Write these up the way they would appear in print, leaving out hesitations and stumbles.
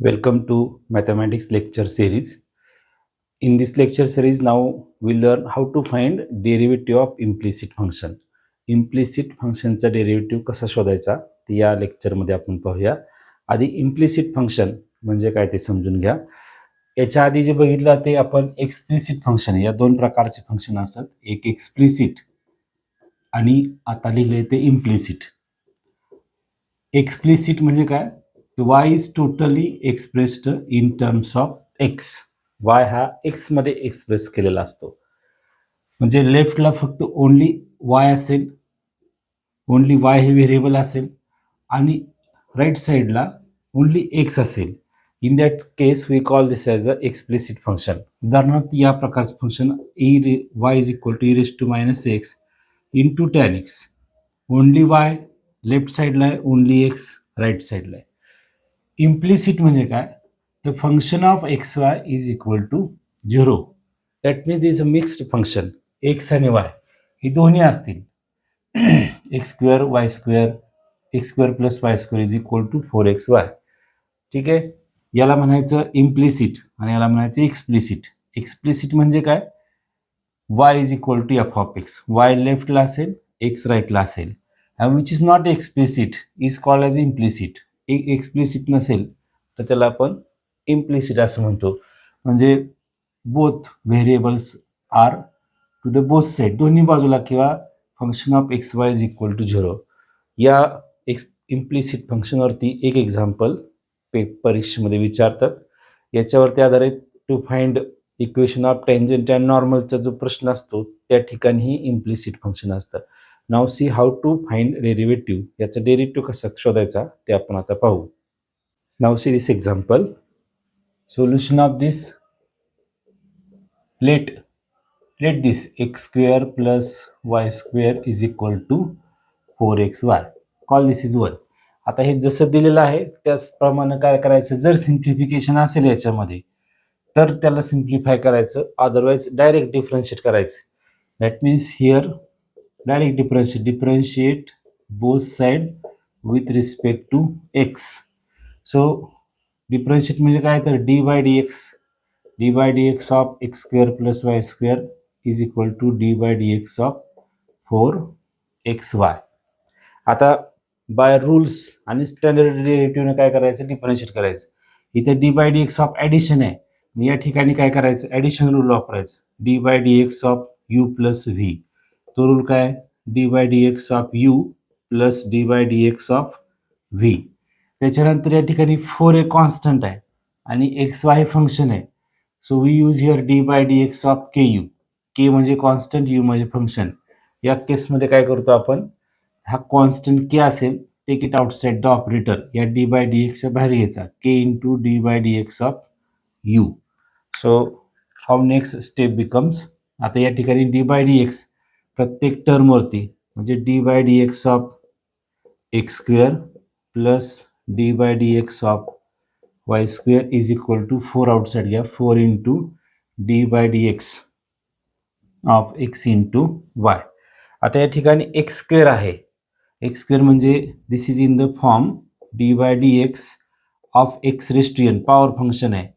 Welcome to mathematics lecture series. In this lecture series, now we learn how to find derivative of implicit function. Implicit फंक्शनचा derivative कसा शोधायचा ते या लेक्चरमध्ये आपण पाहूया. आधी इम्प्लिसिट फंक्शन म्हणजे काय ते समजून घ्या. याच्या आधी जे बघितलं ते आपण एक्सप्लिसिट फंक्शन, या दोन प्रकारचे फंक्शन असतात, एक एक्सप्लिसिट आणि आता लिहिले ते इम्प्लिसिट. एक्सप्लिसिट म्हणजे काय, y is totally expressed in terms of x. y हा x मध्ये एक्सप्रेस केलेला असतो. म्हणजे लेफ्टला फक्त ओनली y असेल, ओनली y हे व्हेरिएबल असेल आणि राईट साईडला ओनली x असेल. In that case we call this as a explicit function. उदाहरणार्थ या प्रकारचं function y is equal to e⁻⁻x into tan x. Only y left साईडला आहे, ओनली x राईट साईडला आहे. इम्प्लिसिट म्हणजे काय, the function of x Y is equal to 0. That means is a mixed function. X आणि y ही दोन्ही असतील. X square y square, x square plus y square is equal to 4xy. ठीक आहे, याला म्हणायचं इम्प्लिसिट आणि याला म्हणायचं एक्सप्लिसिट. एक्सप्लिसिट म्हणजे काय, Y is equal to F of x. Y लेफ्टला असेल, एक्स राईटला असेल. Which is not explicit is called as implicit. एक एक्सप्लिसिट नसेल तर त्याला आपण इम्प्लिसिट असं म्हणतो. म्हणजे both variables are to the both side, दोन्ही बाजूला, किंवा function of x Y is equal to 0. या इम्प्लिसिट फंक्शनवरती एक एक्झाम्पल परीक्षेमध्ये विचारतात. याच्यावरती आधारित to find equation of tangent and नॉर्मलचा जो प्रश्न असतो त्या ठिकाणी इम्प्लिसिट फंक्शन असतं. Now see how to find derivative. याचा डेरिव्हेटिव्ह कसा शोधायचा ते आपण आता पाहू. Now see this example. Solution of this, let this x square plus y square is equal to 4xy. Call this is 1. आता हे जसं दिलेलं आहे त्याचप्रमाणे काय करायचं, जर सिम्प्लिफिकेशन असेल याच्यामध्ये तर त्याला सिम्प्लिफाय करायचं, अदरवाईज डायरेक्ट डिफरन्शिएट करायचं. That means here direct differentiate both side with respect to x. So differentiate म्हणजे काय, तर dy/dx of x square plus y square is equal to dy/dx of 4xy. आता बाय रूल्स आणि standard डेरिव्हेटिव्हने काय करायचं, differentiate करायचं. इथे dy/dx ऑफ ॲडिशन आहे, या ठिकाणी काय करायचं, ॲडिशन रूल वापरायचं. dy/dx of u plus V. तो रूल काय, dy/dx of u plus dy/dx of V. त्याच्यानंतर या ठिकाणी 4 हे कॉन्स्टंट आहे आणि xy हे फंक्शन आहे. So we use here dy/dx of ku. K म्हणजे कॉन्स्टंट, यू म्हणजे फंक्शन. या केसमध्ये काय करतो आपण, हा कॉन्स्टंट के असेल, take it outside the operator, या dy/dx बाहेर घ्यायचा, k into dy/dx of u. So how next step becomes, आता या ठिकाणी dy/dx प्रत्येक टर्मवरती म्हणजे dy/dx of x square plus dy/dx of y square is equal to 4 outside घ्या, 4 into dy/dx of x into y. आता या ठिकाणी एक्स स्क्वेअर आहे, एक्स स्क्वेअर म्हणजे this is in the form dy/dx of x raise to n, power function आहे.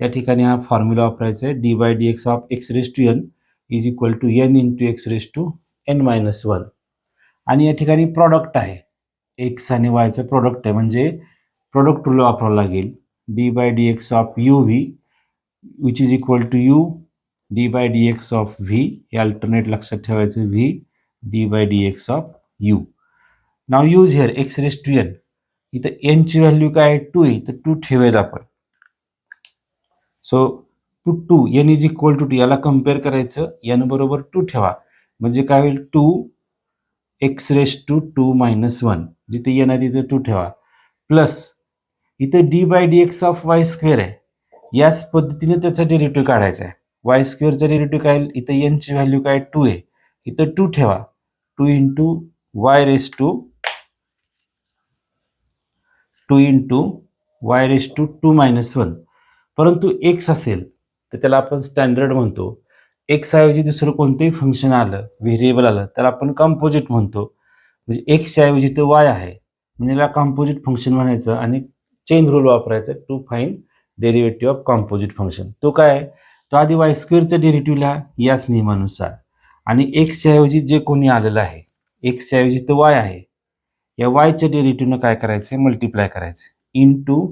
त्या ठिकाणी हा फॉर्म्युला वापरायचा आहे, dy/dx of x raise to n is equal to n into x raise to n-1. आणि या ठिकाणी प्रॉडक्ट आहे, एक्स आणि वायचं प्रॉडक्ट आहे, म्हणजे प्रॉडक्ट रूल वापरावं लागेल. dy/dx of u v which is equal to u dy/dx of v, हे अल्टरनेट लक्षात ठेवायचं, v dy/dx of u. Now use here x raise to n. इथं एन ची व्हॅल्यू काय, 2 आहे, तर 2 ठेवायला आपण. So 2 n is equal to 2, याला कम्पेअर करायचं, n बरोबर 2 ठेवा, म्हणजे काय होईल, 2x रेज टू 2 - 1, जिथे n आहे तिथे 2 ठेवा, प्लस इथे dy/dx ऑफ वाय स्क्वेअर आहे. याच पद्धतीने त्याचा डेरिव्हेटिव्ह काढायचा आहे. वाय स्क्वेअरचा डेरिव्हेटिव्ह काय, इथे n ची व्हॅल्यू काय 2 आहे, इथं 2 ठेवा, 2 इंटू वाय रेज टू 2 - 1. परंतु x असेल तर त्याला आपण स्टँडर्ड म्हणतो. एक्स ऐवजी दुसरं कोणतंही फंक्शन आलं, व्हेरिएबल आलं, त्याला आपण कंपोजिट म्हणतो. म्हणजे एक्स ऐवजी तर वाय आहे, म्हणजे याला कंपोजिट फंक्शन म्हणायचं आणि चेन रूल वापरायचा to find derivative of composite function. तो काय आहे, तो आधी वाय स्क्वेअरचं डेरिव्हेटिव्ह लिहा याच नियमानुसार, आणि एक्सच्या ऐवजी जे कोणी आलेलं आहे, एक्सच्या ऐवजी तर वाय आहे, या वायच्या डेरिव्हेटिव्हनं काय करायचं, मल्टिप्लाय करायचं into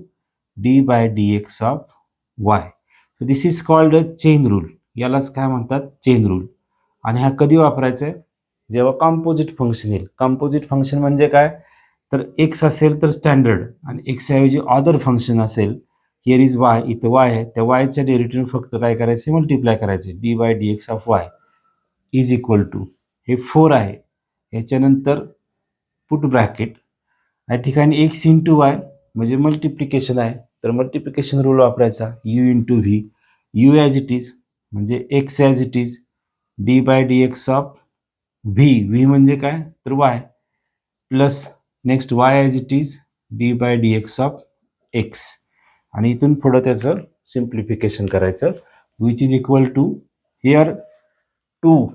d by d x of y. This is called a chain rule. यालाच काय म्हणतात, चेन रूल. आणि हा कधी वापरायचा आहे, जेव्हा कॉम्पोजिट फंक्शन येईल. कॉम्पोजिट फंक्शन म्हणजे काय, तर एक्स असेल तर स्टँडर्ड आणि एक्सच्या ऐवजी अदर फंक्शन असेल, हिअर इज वाय, इथं वाय आहे, त्या वायच्या डेरिव्हेटिव्ह फक्त काय करायचे, मल्टिप्लाय करायचे d by d x of y is equal to, हे 4 आहे, याच्यानंतर पुट ब्रॅकेट, या ठिकाणी एक्स इंटू वाय म्हणजे मल्टिप्लिकेशन आहे, तर मल्टिप्लिकेशन रूल वापरायचा u into v, u as it is म्हणजे x as it is d by d x of v, v म्हणजे काय तर Y, plus next y as it is d by d x of x, आणि इथून पुढं त्याचं simplification करायचं which is equal to here 2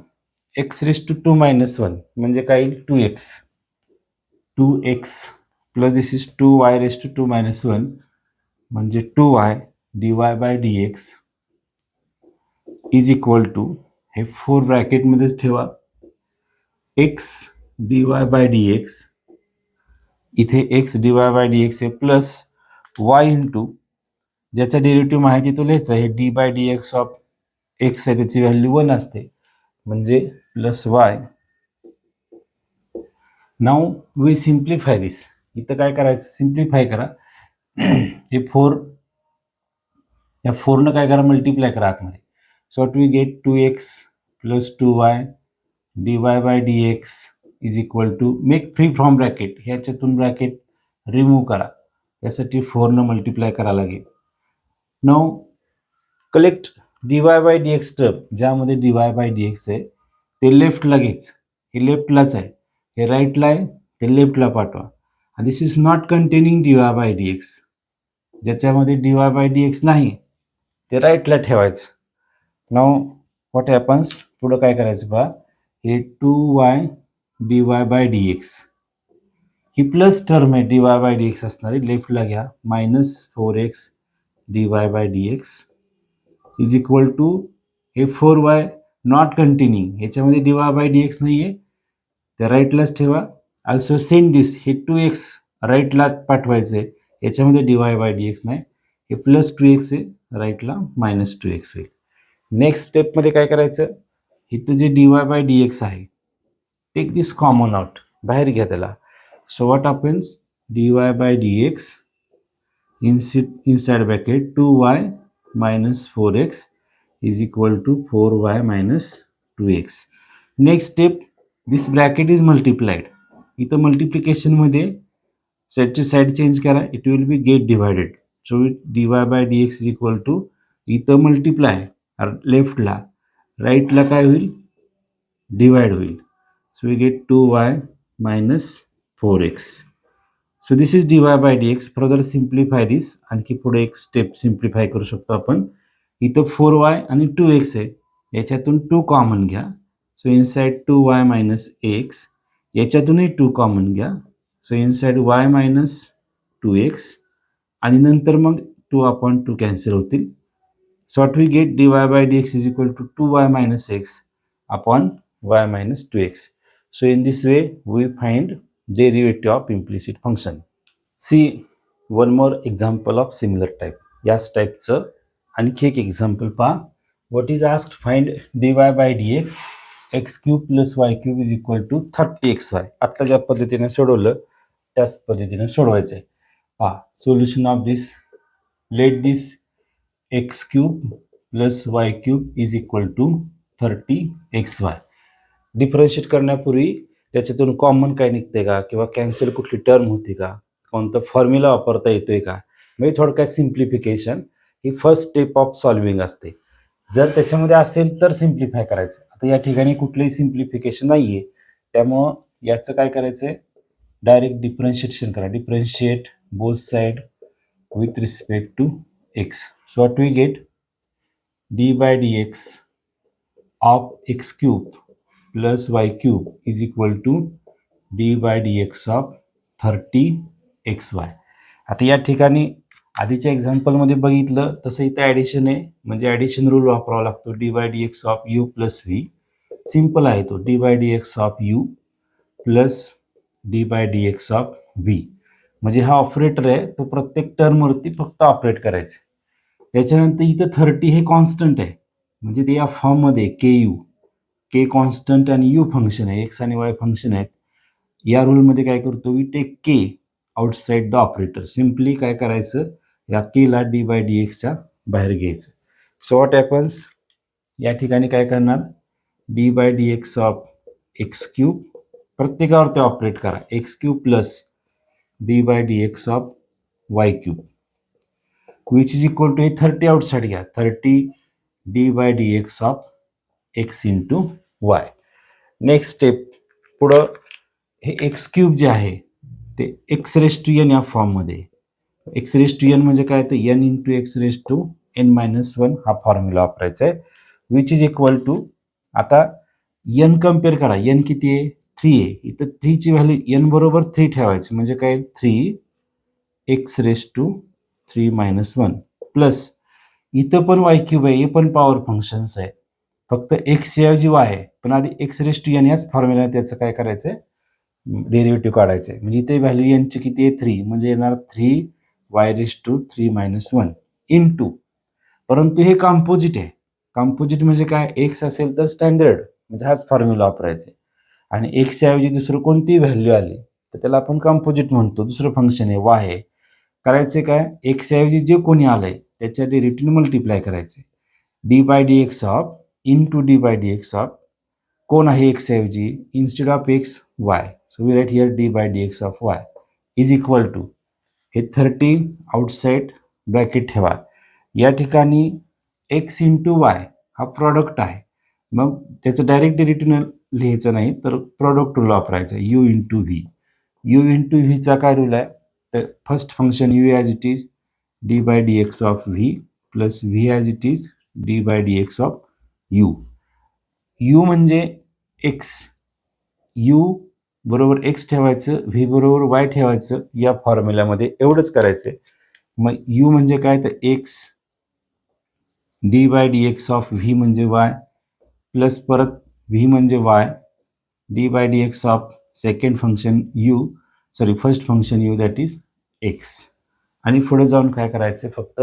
x raise to 2 minus 1 म्हणजे काय येईल 2x plus this is 2y raise to 2 minus 1 म्हणजे 2y dy bye dx is equal to, हे 4 ब्रॅकेटमध्येच ठेवा, x dy बाय dx, इथे x dy बाय dx आहे plus y into ज्याचा डेरिव्हेटिव्ह माहिती तो लिहायचा आहे d by d x of x आहे, त्याची व्हॅल्यू 1 असते म्हणजे plus y. Now we simplify this, इथं काय करायचं, सिम्प्लिफाय करा हे 4, या 4 काय करा, मल्टिप्लाय करा आतमध्ये. So we get 2x plus 2y dy bye dx is equal to, make free from bracket, ह्याच्यातून ब्रॅकेट रिमूव्ह करा, यासाठी 4 मल्टिप्लाय करा लागेल. Now collect dy bye dx term, ज्यामध्ये dy बाय dx आहे ते लेफ्टला घ्यायचं, हे लेफ्टलाच आहे, हे राईटला आहे ते लेफ्टला पाठवा, आणि this is not containing dy bye dx, ज्याच्यामध्ये dy बाय dx नाही ते राईटला ठेवायचं. नाऊ व्हॉट हॅपन्स, पुढं काय करायचं पहा, हे 2y dy बाय dx, ही प्लस टर्म आहे dy बाय dx असणारी, लेफ्टला घ्या, minus 4x dy bye dx is equal to, हे 4y नॉट कंटिन्यूइंग, याच्यामध्ये dy बाय dx नाहीये, त्या राईटलाच ठेवा. ऑल्सो सेंड दिस, हे 2x राईटला पाठवायचे, याच्यामध्ये dy बाय dx नाही, हे प्लस 2x आहे, राईटला मायनस 2x होईल. नेक्स्ट स्टेपमध्ये काय करायचं, इथं जे dy बाय dx आहे, टेक दिस कॉमन आउट, बाहेर घ्या त्याला. So what happens, dy bye dx inside bracket 2y minus 4x is equal to 4y minus 2x. Next step, this bracket is multiplied. इथं मल्टिप्लिकेशन मध्ये साईडची side change करा, it will be get divided. So dy bye dx is equal to, इथं multiply लेफ्टला, राईटला काय होईल, divide होईल. So we get 2y minus 4x. So this is dy bye dx. Further simplify this, आणखी पुढे एक स्टेप सिम्प्लिफाय करू शकतो आपण. इथं 4y आणि 2x आहे, याच्यातून 2 कॉमन घ्या, so inside 2y minus x, याच्यातूनही 2 कॉमन घ्या, so inside y minus 2x, आणि नंतर मग 2/2 कॅन्सल होतील. So what we get, dy bye dx is equal to 2y minus x upon y minus 2x. So in this way we find derivative of implicit function. See one more example of similar type. याच टाईपचं आणखी एक example पहा. What is asked, find dy by dx x cube plus y cube is equal to 30xy. आता ज्या पद्धतीने सोडवलं त्याच पद्धतीने सोडवायचं आहे. पहा solution of this, let this x cube plus y cube is equal to 30xy. Differentiate करण्यापूर्वी त्याच्यातून कॉमन काय निघते का, किंवा कॅन्सल कुठली टर्म होती का, कोणता फॉर्म्युला वापरता येतोय का, म्हणजे थोडक्यात simplification he first step of solving असते. जर त्याच्यामध्ये असेल तर सिम्प्लिफाय करायचं. आता या ठिकाणी कुठलंही सिम्प्लिफिकेशन नाहीये, त्यामुळं याचं काय करायचंय, डायरेक्ट डिफरन्शिएशन करा. Differentiate both side with respect to x. So what we get, d by d x of x cube plus y cube is equal to d by d x of 30xy. आता या ठिकाणी आधीच्या एक्झाम्पलमध्ये बघितलं तसं इथं addition आहे, म्हणजे addition rule वापरावा लागतो. D by d x of u plus v simple आहे तो, d by d x of u plus d by d x of v. म्हणजे हा ऑपरेटर आहे तो प्रत्येक टर्मवरती फक्त ऑपरेट करायचं. त्याच्यानंतर इथं 30 हे कॉन्स्टंट आहे, म्हणजे ते या फॉर्ममध्ये के यू, के कॉन्स्टंट आणि यू फंक्शन आहे, एक्स आणि वाय फंक्शन आहेत. या रूलमध्ये काय करतो, we take k outside the operator. Simply काय करायचं, या केला डी बाय डी एक्सच्या बाहेर घ्यायचं. सो व्हॉट हॅपन्स, या ठिकाणी काय करणार, d by d x of x cube प्रत्येकावरती ऑपरेट करा, x cube plus d by d x of y cube which is equal to, हे 30 आउटसाइड घ्या, 30 d by d x of x into y. Next step, पुढं हे x cube जे आहे ते x raise to N या फॉर्ममध्ये. X raise to N म्हणजे काय, तर n into x raise to n minus one हा फॉर्म्युला वापरायचा आहे, विच इज इक्वल टू, आता एन कम्पेअर करा, एन किती आहे, 3 आहे. इथं 3ची व्हॅल्यू एन बरोबर 3 ठेवायची, म्हणजे काय 3 x raise to 3 minus one plus इथं पण वाय क्यूब आहे, हे पण पॉवर फंक्शन्स आहे, फक्त एक्स ऐवजी वाय आहे, पण आधी एक्स रेस टू एन याच फॉर्म्युला त्याचं काय करायचं, डेरिव्हेटिव्ह काढायचं आहे. म्हणजे इथे व्हॅल्यू एनची किती आहे, 3, म्हणजे येणार 3 y raise to 3 minus one into, परंतु हे कॉम्पोजिट आहे. कॉम्पोजिट म्हणजे काय, एक्स असेल तर स्टँडर्ड, म्हणजे हाच फॉर्म्युला वापरायचा आहे, आणि एक्स ऐवजी दुसरं कोणती व्हॅल्यू आली तर त्याला आपण कॉम्पोजिट म्हणतो. दुसरं फंक्शन आहे वाय आहे, करायचे काय, एक्स ऐवजी जे कोणी आलंय त्याच्या डेरिव्हेटिव्ह मल्टिप्लाय करायचे, d by d x of into d by d x of कोण आहे एक्स ऐवजी, instead of x y, so we write here d by d x of y is equal to, हे 30 outside bracket ठेवा, या ठिकाणी x into y हा product आहे, मग त्याचं डायरेक्ट डेरिव्हेटिव्ह लिहायचं नाही तर प्रॉडक्ट रूल वापरायचा, u into v. U into व्हीचा काय रूल आहे, तर first function u as it is d by d x of v plus v as it is d by d x of u. U म्हणजे x, u बरोबर x ठेवायचं, v बरोबर y ठेवायचं या फॉर्म्युल्यामध्ये, एवढंच करायचं. मग यू म्हणजे काय, तर x d by d x of v म्हणजे वाय प्लस परत व्ही म्हणजे y d by d x of second function u, sorry first function u that is x, आणि पुढे जाऊन काय करायचं, फक्त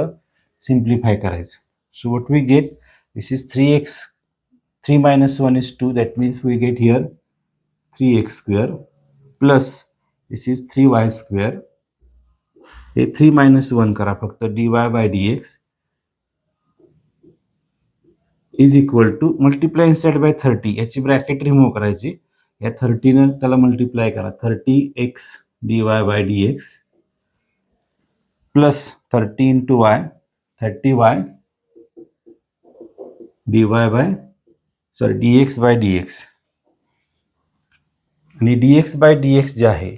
सिम्प्लिफाय करायचं. So what we get, this is 3x, 3 minus 1 is 2, that means we get here 3x square plus this is 3y square, हे 3 minus 1 करा फक्त, dy by dx is equal to multiply inside by 30, याची bracket remove करायची, या 30 त्याला multiply करा, 30x dy by dx plus 30 into y 30y dy by dx by dx, आणि dx by dx जे आहे,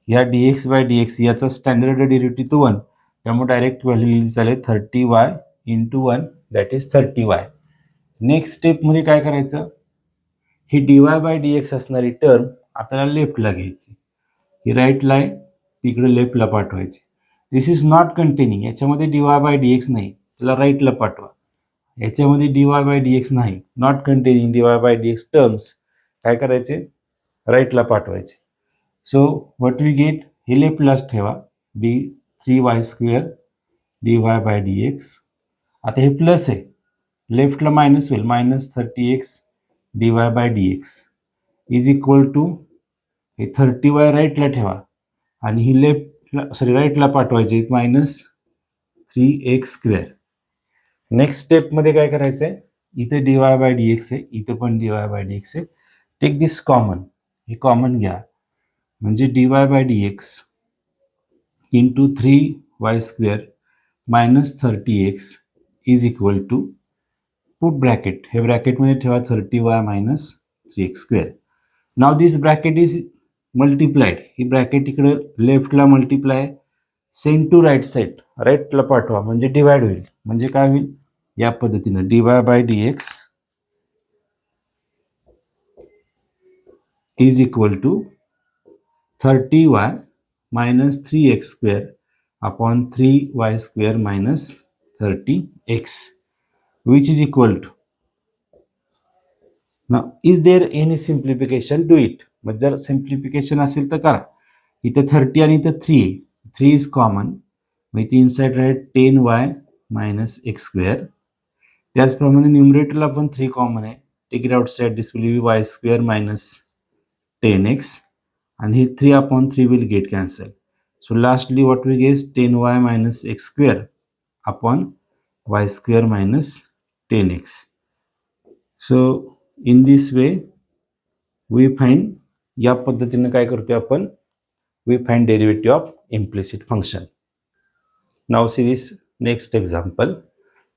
या dx by dx याचा स्टँडर्ड डेरिव्हेटिव्ह तो 1, त्यामुळे डायरेक्ट व्हॅल्यू लिहिली चालेल 30y into 1 that is 30y. Next स्टेपमध्ये काय करायचं, ही dy by dx असणारी टर्म आपल्याला लेफ्टला घ्यायची, ही राईटला आहे तिकडे लेफ्टला पाठवायची. दिस इज नॉट कंटेनिंग, याच्यामध्ये dy by dx नाही, त्याला राईटला पाठवा, याच्यामध्ये dy by dx नाही, not containing dy by dx terms काय करायचे, राईटला पाठवायचे. सो व्हॉट वी गेट, हे लेफ्टलाच ठेवा, d 3y square d y by d x, आता हे प्लस आहे, लेफ्टला मायनस होईल, minus 30x d y by d x is equal to, हे 30y राईटला ठेवा आणि ही लेफ्टला सॉरी राईटला पाठवायची, मायनस 3x स्क्वेअर. नेक्स्ट स्टेपमध्ये काय करायचं आहे, इथे d y by d x आहे, इथे पण d y by d x आहे, टेक दिस कॉमन, हे कॉमन घ्या, म्हणजे d y by d x into 3y square minus 30x is equal to, put bracket, हे ब्रॅकेटमध्ये ठेवा 30y minus 3x square. Now this bracket is multiplied, ही bracket इकडे लेफ्टला multiply, send to right side, राईटला पाठवा म्हणजे डिवाइड होईल, म्हणजे काय होईल, या पद्धतीनं d y by d x is equal to 30y minus 3x square upon 3y² minus 30x which is equal to. Is there any simplification, do it. मग जर सिम्प्लिफिकेशन असेल तर करा. इथं 30 आणि इथं 3 आहे. 3 इज कॉमन, मग इथे इनसाइड राहील 10y मायनस x². त्याचप्रमाणे न्यूमरेटरला पण 3 कॉमन आहे. Take it outside, this will be y² minus 10x and here 3 upon 3 will get cancelled. So lastly what we get is 10y minus x² upon y² minus 10x. So in this way we find, या पद्धतीने काय करतोय आपण, we find derivative of implicit function. Now see this next example.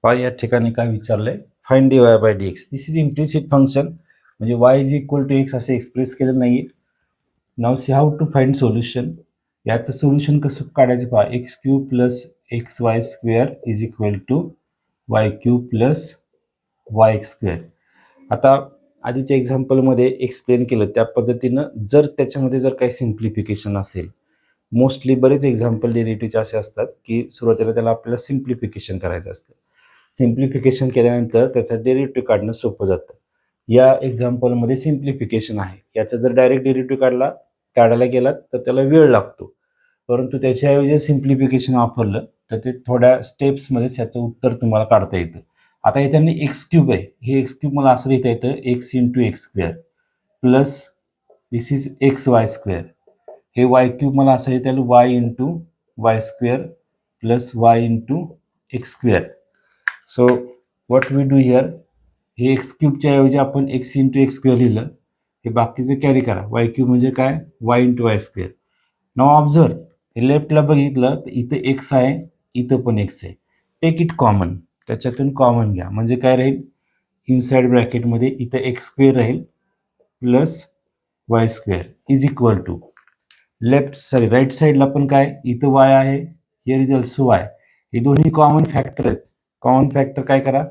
या ठिकाणी काय विचारलंय, find dy by dx. This is implicit function, म्हणजे y is equal to x असे एक्सप्रेस केलं नाहीये. Now see how to find solution. याचं solution कसं काढायचं पहा. x³ plus xy² is equal to y³ plus yx². आता आधीच्या एक्झाम्पलमध्ये एक्सप्लेन केलं त्या पद्धतीनं जर त्याच्यामध्ये जर काही सिम्प्लिफिकेशन असेल, मोस्टली बरेच एक्झाम्पल डेरिव्हेटिव्हचे असे असतात की सुरुवातीला त्याला आपल्याला सिम्प्लिफिकेशन करायचं असतं. सिम्प्लिफिकेशन केल्यानंतर त्याचा डेरिव्हेटिव्ह काढणं सोपं जातं. या एक्झाम्पलमध्ये सिम्प्लिफिकेशन आहे. याचा जर डायरेक्ट डेरिव्हेटिव्ह काढायला गेलात तर त्याला वेळ लागतो, परंतु त्याच्याऐवजी सिम्प्लिफिकेशन वापरलं तर ते थोड्या स्टेप्समध्ये याचं उत्तर तुम्हाला काढता येतं. आता इथे x³ आहे, हे x³ मला असं लिहिता येतं x into x² plus this is xy². हे y³ मला असं लिहिता येईल y into y² plus y into x². So what we do here, हे x³ च्या ऐवजी आपण x इंटू x² लिहिलं, हे बाकीचं कॅरी करा. y³ म्हणजे काय, y इंटू y². नाव ऑब्झर्व, हे लेफ्टला बघितलं तर इथं x आहे, इथं पण x आहे. टेक इट कॉमन, त्याच्यातून कॉमन घ्या, म्हणजे काय राहील, इनसाइड ब्रॅकेटमध्ये इथं x² राहील plus y² is equal to right साईडला पण काय, इथं y आहे, हिअर इज ऑल्सो y. हे दोन्ही कॉमन फॅक्टर आहेत. कॉमन फॅक्टर काय करा,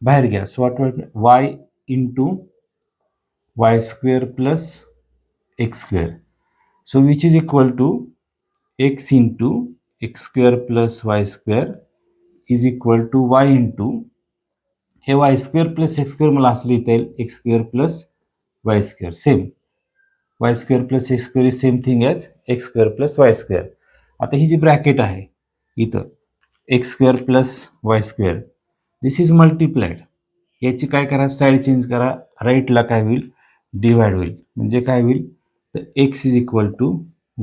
बाहेर घ्या. So what y into y² plus x². So which is equal to x into x² plus y² is equal to y into, हे y² plus x² मला असं लिहिता येईल x² plus y². Same y² plus x² is same thing as x² plus y². आता ही जी bracket आहे इथं x² plus y², this is multiplied. याची काय करा, साईड चेंज करा, राईटला काय होईल, डिवाइड होईल. म्हणजे काय होईल तर x is equal to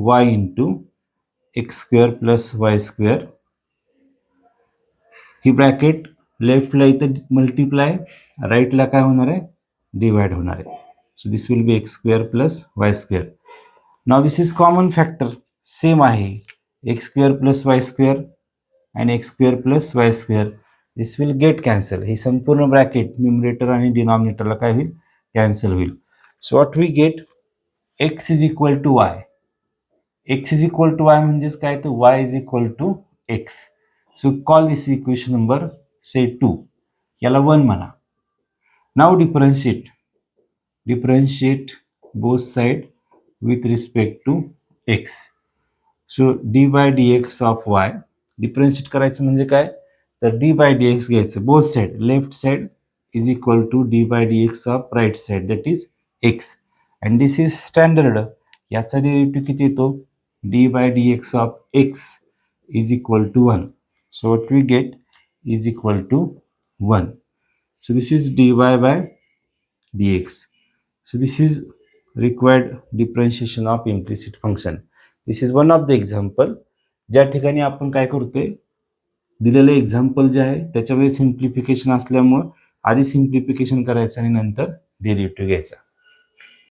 y into x² plus y². ही ब्रॅकेट लेफ्टला इथं मल्टिप्लाय, राईटला काय होणार आहे, डिवाइड होणार आहे. So this will be x² plus y². Now this is common factor, same आहे, x² प्लस y² आणि x² plus y². This will get cancel. ही संपूर्ण ब्रॅकेट न्यूमरेटर आणि डिनॉमिनेटरला काय होईल, कॅन्सल होईल. So what we get, x is equal to y. x is equal to y म्हणजेच काय, तर y is equal to x. So call this equation number say 2, याला 1 म्हणा. Now differentiate both side with respect to x. So d by d x of y differentiate करायचं म्हणजे काय, तर d by d x घ्यायचं both side, left side is equal to d by d x of right side, that is x. And this is standard. याचा derivative किती येतो, d by d x of x is equal to 1. So what we get is equal to 1. So this is dy by dx. So this is required differentiation of implicit function. This is one of the example. ज्या ठिकाणी आपण काय करतोय, दिलेलं example जे आहे त्याच्यामध्ये simplification असल्यामुळं आधी सिम्प्लिफिकेशन करायचं आणि नंतर डेरिव्हेटिव्ह घ्यायचा.